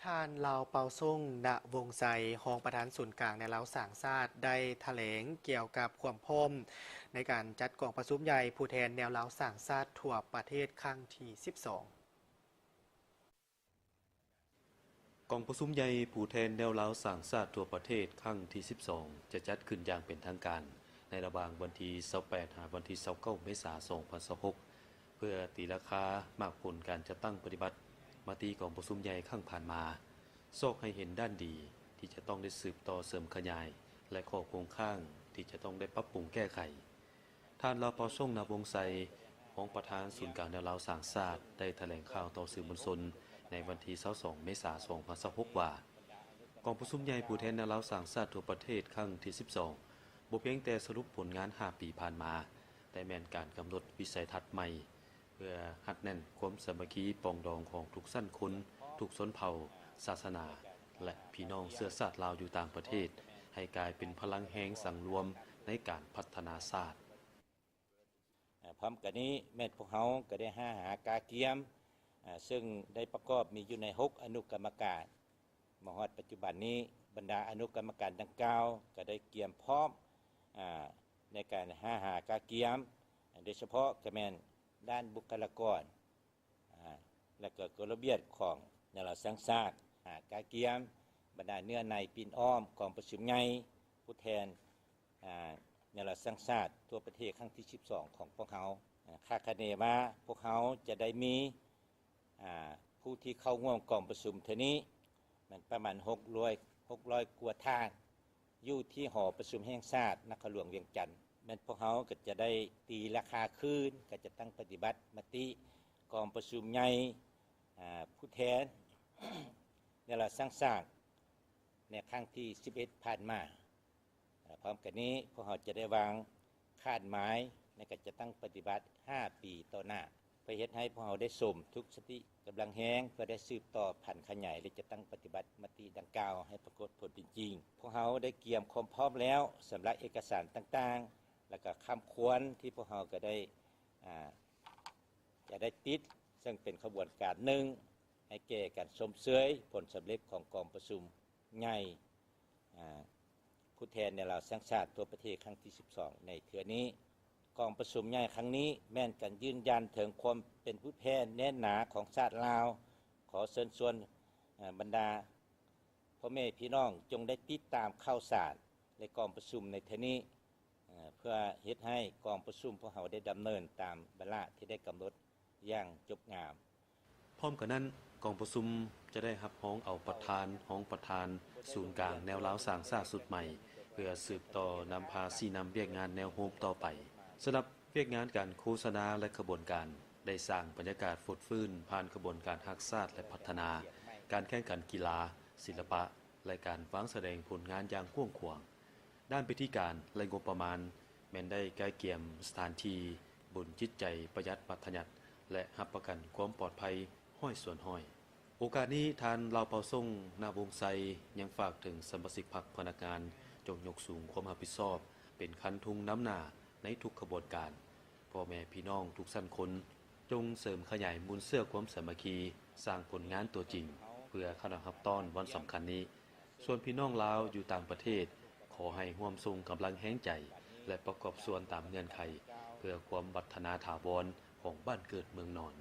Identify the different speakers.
Speaker 1: ท่านลาวเปาซุ่งณวงไซรองประธานศูนย์กลางในลาวสร้างชาติได้แถลงเกี่ยวกับความพร้อมในการจัดกองประชุมใหญ่ผู้แทนแนวลาวสร้างชาติทั่วประเทศครั้งที่12
Speaker 2: กองประชุมใหญ่ผู้แทนแนวลาวสร้างชาติทั่วประเทศครั้งที่12จะจัดขึ้นอย่างเป็นทางการในระหว่างวันที่28ถึงวันที่29เมษายน2026เพื่อตีราคามากผลการจัดตั้งปฏิบัติมติกองประชุมใหญ่ครั้งผ่านมาซอกให้เห็นด้านดีที่จะต้องได้สืบต่อเสริมขยายและข้อโครงข้างที่จะต้องได้ปรับปรุงแก้ไขท่านลาวเปาซุ่งณวงไซรองประธานศูนย์กลางแนวลาวสร้างชาติได้แถลงข่าวต่อสื่อมวลชนในวันที่22เมษายน2026ว่ากองประชุมใหญ่ผู้แทนแนวลาวสร้างชาติทั่วประเทศครั้งที่12บ่เพียงแต่สรุปผลงาน5ปีผ่านมาแต่แม่นการกำหนดวิสัยทัศน์ใหม่เพื่อหัดแน่นความสามัคคีปองดองของทุกชั้นคนทุกชนเผ่าศาสนาและพี่น้องเชื้อชาติลาวอยู่ต่างประเทศให้กลายเป็นพลังแห่งสังรวมในการพัฒนาชาติ
Speaker 3: พร้อมกันนี้แม่พวกเขาก็ได้หากาเกียมซึ่งได้ประกอบมีอยู่ใน6อนุกรรมการมหอดปัจจุบันนี้บรรดาอนุกรรมการดังกล่าวก็ได้เกียมพร้อมในการหากาเกียมโดยเฉพาะกระแมนด้านบุคลากรและก็กฎระเบียบของแนวสังชาติกาเกียมบรรดาเนื้อในปีนอ้อมกองประชุมใหญ่ผู้แทนแนวสังชาติทั่วประเทศครั้งที่12ของพวกเขาคาดคะเนว่าพวกเขาจะได้มีผู้ที่เข้าร่วมกองประชุมเท่านี้มันประมาณ600กว่าท่านอยู่ที่หอประชุมแห่งชาตินครหลวงเวียงจันทน์มันพวกเขาก็จะได้ตีราคาคืนก็จะตั้งปฏิบัติมติกองประชุมใหญ่ผู้แทนในระดับสร้างชาติในครั้งที่11ผ่านมาพร้อมกันนี้พวกเขาจะได้วางคาดหมายในการจะตั้งปฏิบัติ5ปีต่อหน้าเพื่อเฮ็ดให้พวกเราได้สมทุกสติกำลังแห้งเพื่อได้สืบต่อผันขยายและจะตั้งปฏิบัติมติดังกล่าวให้ปรากฏผลเป็นจริงพวกเราได้เตรียมความพร้อมแล้วสำหรับเอกสารต่างๆและก็คำควรที่พวกเราก็ได้จะได้ติดซึ่งเป็นขบวนการหนึ่งให้แก่การชมเชยผลสำเร็จของกองประชุมใหญ่ผู้แทนในลาวสร้างชาติทั่วประเทศครั้งที่12ในเทื่อนี้กองประชุมใหญ่ครั้งนี้แม่นกันยืนยันถึงความเป็นผู้แทนแน่นหนาของชาติลาวขอเชิญชวนบรรดาพ่อแม่พี่น้องจงได้ติดตามข่าวสารในกองประชุมในเทื่อนี้เพื่อเฮ็ดให้กองประชุมพวกเราได้ดำเนินตามเวลาที่ได้กำหนดอย่างจบงาม
Speaker 2: พร้อมกันนั้นกองประชุมจะได้รับห้องเอาประธานห้องประธานศูนย์กลางแนวลาวสร้างชาติสุดใหม่เพื่อสืบต่อนำพาสีนำเวียกงานแนวโฮมต่อไปสำหรับเวียกงานการโฆษณาและขบวนการได้สร้างบรรยากาศฟดฟื้นผ่านขบวนการรักษาและพัฒนาการแข่งขันกีฬาศิลปะและการวางแสดงผลงานอย่างกว้างขวางด้านพิธีการและงบประมาณแม้นได้ใกล้เกี่ยมสถานที่บุญจิตใจประหยัดมัธยัติและรับประกันความปลอดภัยห้อยส่วนห้อยโอกาสนี้ทานลาวเปาซุ่งณวงไซยังฝากถึงสมาชิกพรรคพนักงานจงยกสูงความรับผิดชอบเป็นคันทุงน้ำหน้าในทุกขบวนการพ่อแม่พี่น้องทุกชั้นคนจงเสริมขยายมูลเสื้อความสามัคคีสร้างผลงานตัวจริงเพื่อเข้ารับต้อนวันสำคัญนี้ส่วนพี่น้องลาวอยู่ต่างประเทศขอให้ร่วมส่งกำลังแห่งใจและประกอบส่วนตามเงื่อนไขเพื่อความพัฒนาถาวรของบ้านเกิดเมืองนอน